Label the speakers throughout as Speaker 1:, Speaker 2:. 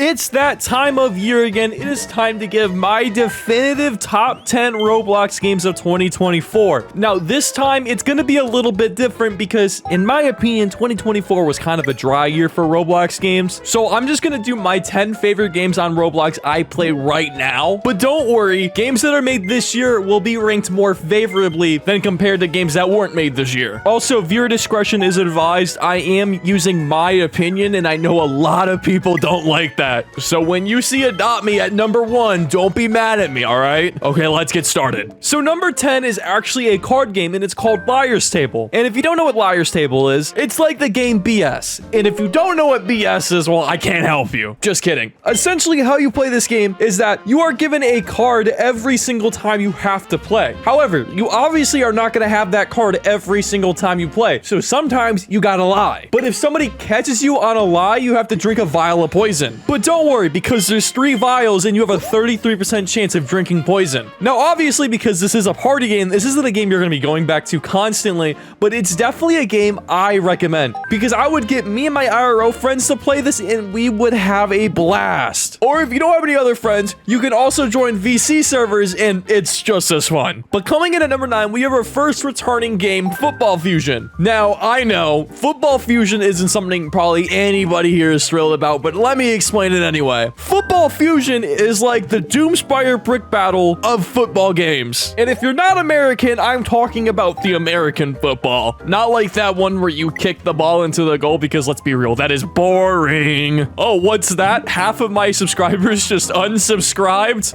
Speaker 1: It's that time of year again. It is time to give my definitive top 10 Roblox games of 2024. Now, this time it's going to be a little bit different because, in my opinion, 2024 was kind of a dry year for Roblox games. So I'm just going to do my 10 favorite games on Roblox I play right now. But don't worry, games that are made this year will be ranked more favorably than compared to games that weren't made this year. Also, viewer discretion is advised. I am using my opinion, and I know a lot of people don't like that. So when you see Adopt Me at number 1, don't be mad at me, all right? Okay, let's get started. So number 10 is actually a card game, and it's called Liar's Table. And if you don't know what Liar's Table is, it's like the game BS. And if you don't know what BS is, well, I can't help you. Just kidding. Essentially, how you play this game is that you are given a card every single time you have to play. However, you obviously are not going to have that card every single time you play. So sometimes you gotta lie. But if somebody catches you on a lie, you have to drink a vial of poison. But don't worry, because there's 3 vials and you have a 33% chance of drinking poison. Now, obviously, because this is a party game, this isn't a game you're going to be going back to constantly, but it's definitely a game I recommend because I would get me and my IRO friends to play this and we would have a blast. Or if you don't have any other friends, you can also join VC servers and it's just as fun. But coming in at number 9, we have our first returning game, Football Fusion. Now, I know Football Fusion isn't something probably anybody here is thrilled about, but let me explain it anyway. Football Fusion is like the Doomspire brick battle of football games. And if you're not American, I'm talking about the American football. Not like that one where you kick the ball into the goal, because let's be real, that is boring. Oh, what's that? Half of my subscribers just unsubscribed?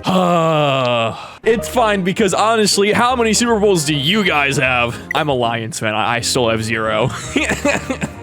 Speaker 1: It's fine, because honestly, how many Super Bowls do you guys have? I'm a Lions fan. I still have 0.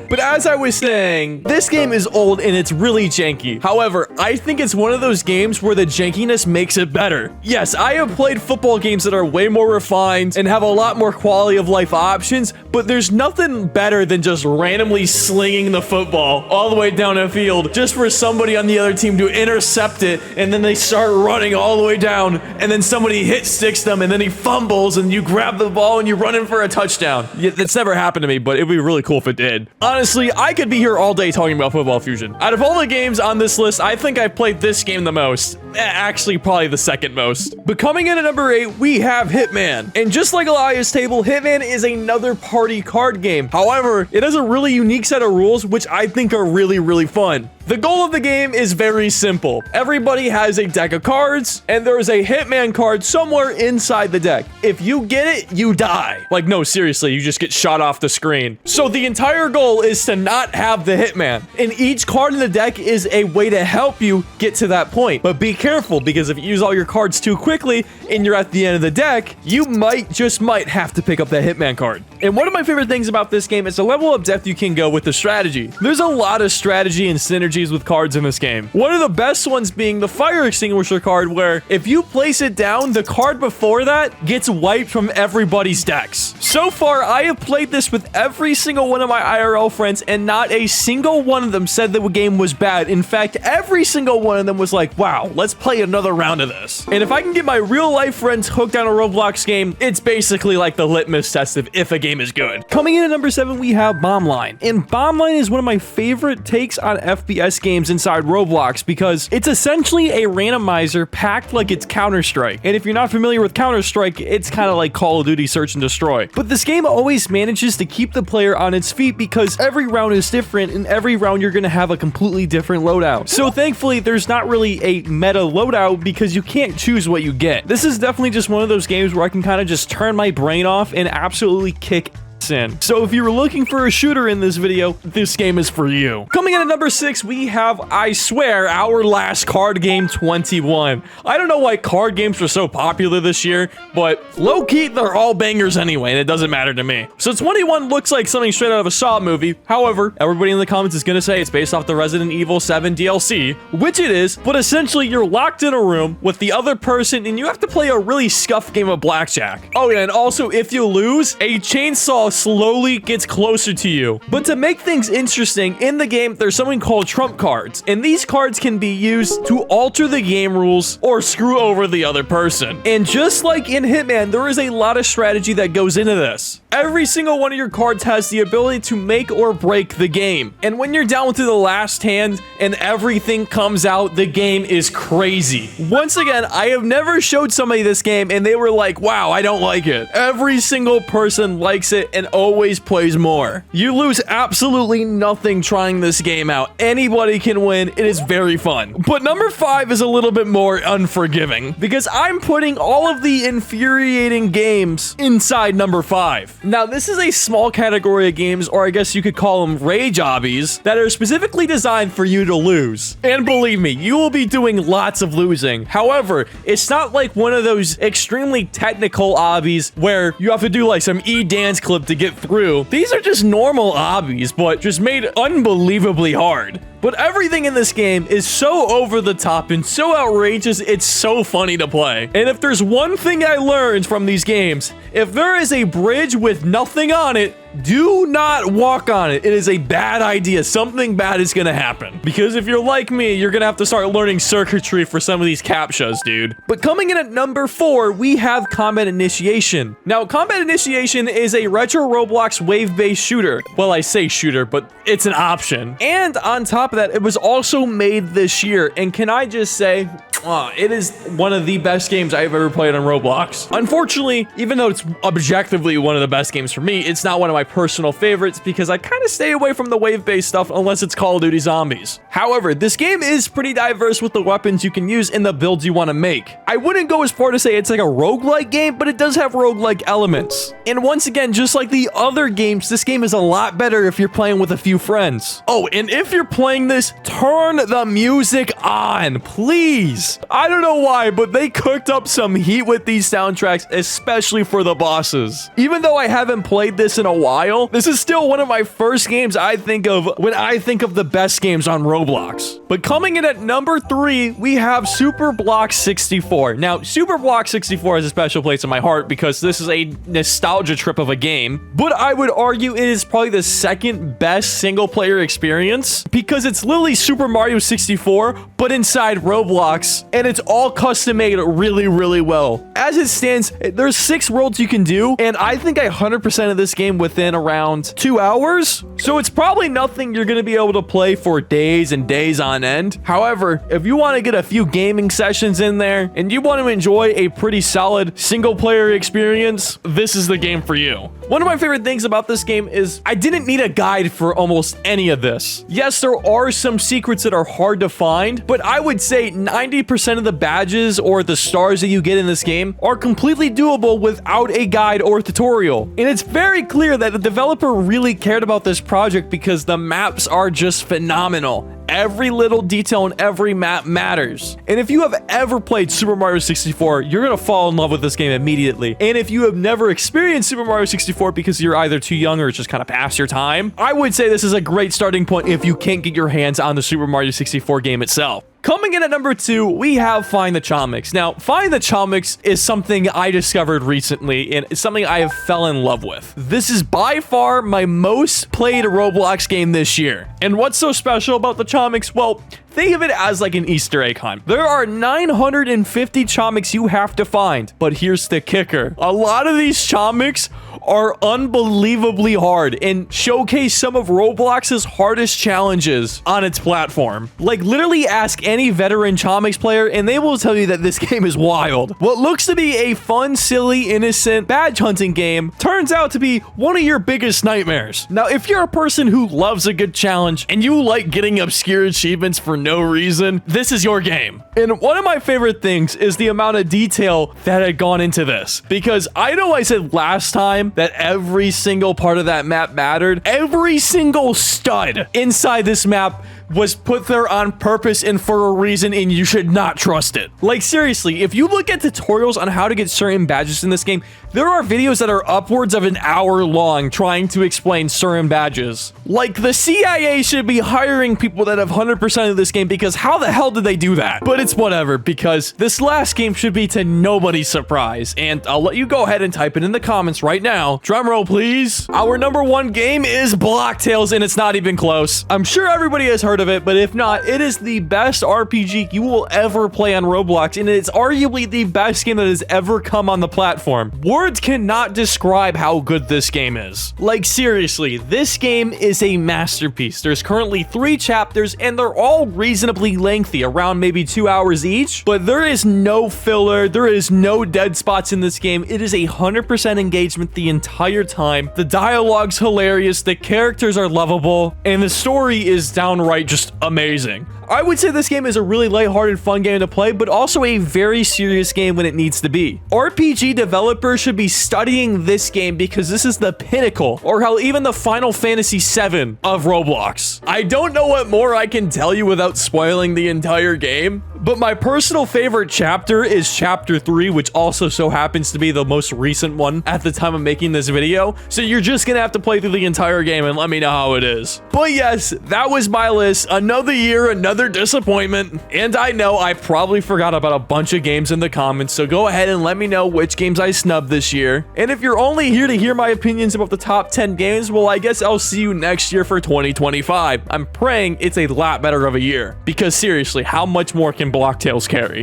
Speaker 1: But as I was saying, this game is old and it's really janky. However, I think it's one of those games where the jankiness makes it better. Yes, I have played football games that are way more refined and have a lot more quality of life options, but there's nothing better than just randomly slinging the football all the way down a field just for somebody on the other team to intercept it, and then they start running all the way down, and then somebody hit sticks them, and then he fumbles, and you grab the ball and you run in for a touchdown. Yeah, that's never happened to me, but it'd be really cool if it did. Honestly, I could be here all day talking about Football Fusion. Out of all the games on this list, I think I played this game the most. Actually, probably the second most. But coming in at number 8, we have Hitman. And just like Liar's Table, Hitman is another party card game. However, it has a really unique set of rules, which I think are really, really fun. The goal of the game is very simple. Everybody has a deck of cards, and there is a Hitman card somewhere inside the deck. If you get it, you die. Like, no, seriously, you just get shot off the screen. So the entire goal is to not have the Hitman. And each card in the deck is a way to help you get to that point. But be careful, because if you use all your cards too quickly and you're at the end of the deck, you might have to pick up that Hitman card. And one of my favorite things about this game is the level of depth you can go with the strategy. There's a lot of strategy and synergies with cards in this game. One of the best ones being the fire extinguisher card, where if you place it down, the card before that gets wiped from everybody's decks. So far, I have played this with every single one of my IRL friends, and not a single one of them said the game was bad. In fact, every single one of them was like, wow, let's play another round of this. And if I can get my real life friends hooked on a Roblox game, it's basically like the litmus test of if a game is good. Coming in at number 7, we have Bombline. And Bombline is one of my favorite takes on FPS games inside Roblox, because it's essentially a randomizer packed like it's Counter-Strike. And if you're not familiar with Counter-Strike, it's kind of like Call of Duty Search and Destroy. But this game always manages to keep the player on its feet, because every round is different, and every round you're going to have a completely different loadout. So thankfully, there's not really a meta loadout, because you can't choose what you get. This is definitely just one of those games where I can kind of just turn my brain off and absolutely kick in. So if you were looking for a shooter in this video, this game is for you. Coming in at number 6, we have, I swear, our last card game, 21. I don't know why card games were so popular this year, but low-key, they're all bangers anyway, and it doesn't matter to me. So 21 looks like something straight out of a Saw movie. However, everybody in the comments is gonna say it's based off the Resident Evil 7 DLC, which it is, but essentially you're locked in a room with the other person, and you have to play a really scuffed game of blackjack. Oh yeah, and also if you lose, a chainsaw slowly gets closer to you. But to make things interesting, in the game, there's something called trump cards, and these cards can be used to alter the game rules or screw over the other person. And just like in Hitman, there is a lot of strategy that goes into this. Every single one of your cards has the ability to make or break the game. And when you're down to the last hand and everything comes out, the game is crazy. Once again, I have never showed somebody this game and they were like, wow, I don't like it. Every single person likes it and always plays more. You lose absolutely nothing trying this game out. Anybody can win. It is very fun. But number 5 is a little bit more unforgiving because I'm putting all of the infuriating games inside number 5. Now, this is a small category of games, or I guess you could call them rage obbies, that are specifically designed for you to lose. And believe me, you will be doing lots of losing. However, it's not like one of those extremely technical obbies where you have to do like some dance clip to get through. These are just normal obbies, but just made unbelievably hard. But everything in this game is so over the top and so outrageous, it's so funny to play. And if there's one thing I learned from these games, if there is a bridge with nothing on it, do not walk on it. It is a bad idea. Something bad is gonna happen. Because if you're like me, you're gonna have to start learning circuitry for some of these captchas, dude. But coming in at number 4, we have Combat Initiation. Now, Combat Initiation is a retro Roblox wave-based shooter. Well, I say shooter, but it's an option. And on top of that, it was also made this year. And can I just say, it is one of the best games I've ever played on Roblox. Unfortunately, even though it's objectively one of the best games for me, it's not one of my personal favorites because I kind of stay away from the wave-based stuff unless it's Call of Duty Zombies. However, this game is pretty diverse with the weapons you can use and the builds you want to make. I wouldn't go as far to say it's like a roguelike game, but it does have roguelike elements. And once again, just like the other games, this game is a lot better if you're playing with a few friends. Oh, and if you're playing this, turn the music on, please. I don't know why, but they cooked up some heat with these soundtracks, especially for the bosses. Even though I haven't played this in a while, this is still one of my first games I think of when I think of the best games on Roblox. But coming in at number 3, we have Super Blox 64. Now, Super Blox 64 has a special place in my heart because this is a nostalgia trip of a game, but I would argue it is probably the second best single-player experience because it's literally Super Mario 64, but inside Roblox, and it's all custom made really, really well. As it stands, there's 6 worlds you can do, and I think I 100% of this game within around 2 hours. So it's probably nothing you're going to be able to play for days and days on end. However, if you want to get a few gaming sessions in there and you want to enjoy a pretty solid single player experience, this is the game for you. One of my favorite things about this game is I didn't need a guide for almost any of this. Yes, there are some secrets that are hard to find, but I would say 90% of the badges or the stars that you get in this game are completely doable without a guide or tutorial. And it's very clear that the developer really cared about this project because the maps are just phenomenal. Every little detail in every map matters. And if you have ever played Super Mario 64, you're gonna fall in love with this game immediately. And if you have never experienced Super Mario 64 because you're either too young or it's just kind of past your time, I would say this is a great starting point if you can't get your hands on the Super Mario 64 game itself. Coming in at number 2, we have Find the Chomiks. Now, Find the Chomiks is something I discovered recently, and it's something I have fell in love with. This is by far my most played Roblox game this year. And what's so special about the Chomiks? Well, think of it as like an Easter egg hunt. There are 950 Chomiks you have to find, but here's the kicker. A lot of these Chomiks are unbelievably hard and showcase some of Roblox's hardest challenges on its platform. Like, literally ask any veteran Chomiks player and they will tell you that this game is wild. What looks to be a fun, silly, innocent badge hunting game turns out to be one of your biggest nightmares. Now, if you're a person who loves a good challenge and you like getting obscure achievements for no reason, this is your game. And one of my favorite things is the amount of detail that had gone into this, because I know I said last time that every single part of that map mattered. Every single stud inside this map was put there on purpose and for a reason, and you should not trust it. Like, seriously, if you look at tutorials on how to get certain badges in this game, there are videos that are upwards of an hour long trying to explain certain badges. Like, the CIA should be hiring people that have 100% of this game, because how the hell did they do that? But it's whatever, because this last game should be to nobody's surprise, and I'll let you go ahead and type it in the comments right now. Drumroll, please. Our number 1 game is Block Tales, and it's not even close. I'm sure everybody has heard heard of it, but if not, it is the best RPG you will ever play on Roblox, and it's arguably the best game that has ever come on the platform. Words cannot describe how good this game is. Like, seriously, this game is a masterpiece. There's currently 3 chapters, and they're all reasonably lengthy, around maybe 2 hours each, but there is no filler, there is no dead spots in this game. It is 100% engagement the entire time. The dialogue's hilarious, the characters are lovable, and the story is downright just amazing. I would say this game is a really lighthearted, fun game to play, but also a very serious game when it needs to be. RPG developers should be studying this game because this is the pinnacle, or hell, even the Final Fantasy VII of Roblox. I don't know what more I can tell you without spoiling the entire game, but my personal favorite chapter is chapter 3, which also so happens to be the most recent one at the time of making this video. So you're just gonna have to play through the entire game and let me know how it is. But yes, that was my list. Another year, another disappointment. And I know I probably forgot about a bunch of games in the comments, so go ahead and let me know which games I snubbed this year. And if you're only here to hear my opinions about the top 10 games, well, I guess I'll see you next year for 2025. I'm praying it's a lot better of a year, because seriously, how much more can Block Tales carry?